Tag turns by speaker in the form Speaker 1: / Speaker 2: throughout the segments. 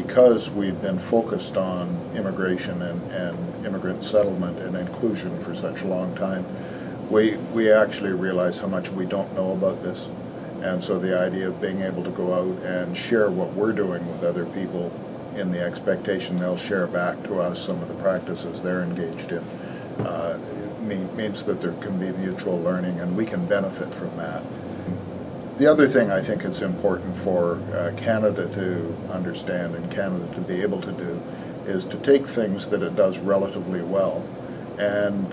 Speaker 1: because we've been focused on immigration and immigrant settlement and inclusion for such a long time, we actually realize how much we don't know about this. And so the idea of being able to go out and share what we're doing with other people in the expectation they'll share back to us some of the practices they're engaged in means that there can be mutual learning and we can benefit from that. The other thing I think it's important for Canada to understand and Canada to be able to do is to take things that it does relatively well and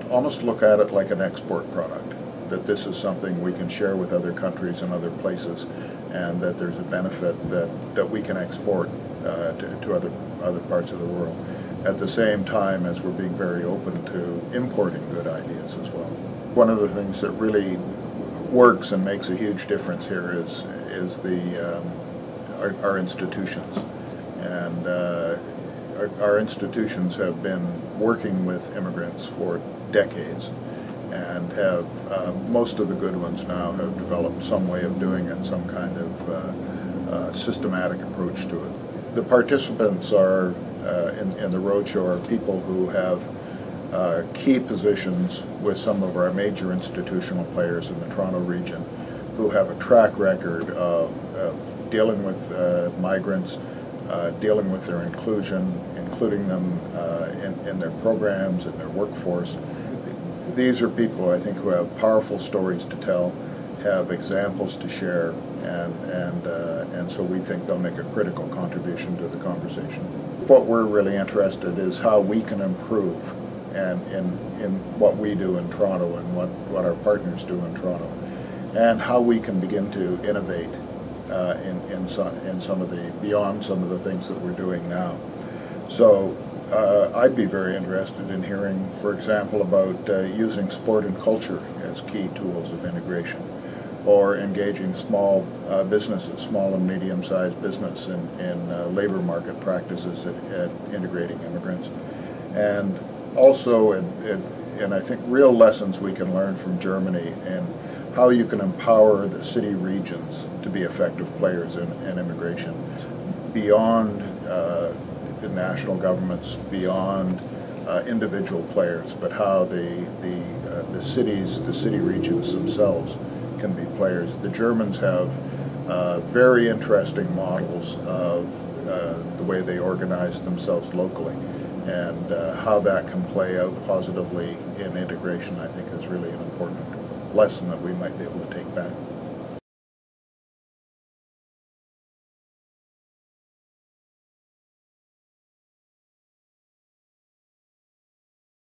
Speaker 1: almost look at it like an export product, that this is something we can share with other countries and other places, and that there's a benefit that we can export to other parts of the world, at the same time as we're being very open to importing good ideas as well. One of the things that really works and makes a huge difference here is our institutions, and our institutions have been working with immigrants for decades, and have most of the good ones now have developed some way of doing it, some kind of systematic approach to it. The participants are in the roadshow are people who have key positions with some of our major institutional players in the Toronto region, who have a track record of dealing with migrants, dealing with their inclusion, including them in their programs, in their workforce. These are people, I think, who have powerful stories to tell, have examples to share, and so we think they'll make a critical contribution to the conversation. What we're really interested in is how we can improve in what we do in Toronto and what our partners do in Toronto, and how we can begin to innovate in some of the, beyond some of the things that we're doing now. So I'd be very interested in hearing, for example, about using sport and culture as key tools of integration, or engaging small businesses, small and medium-sized business in labor market practices at integrating immigrants. And also, and I think real lessons we can learn from Germany, and how you can empower the city regions to be effective players in immigration, beyond the national governments, beyond individual players, but how the cities, the city regions themselves can be players. The Germans have very interesting models of the way they organize themselves locally, and how that can play out positively in integration, I think, is really an important lesson that we might be able to take back.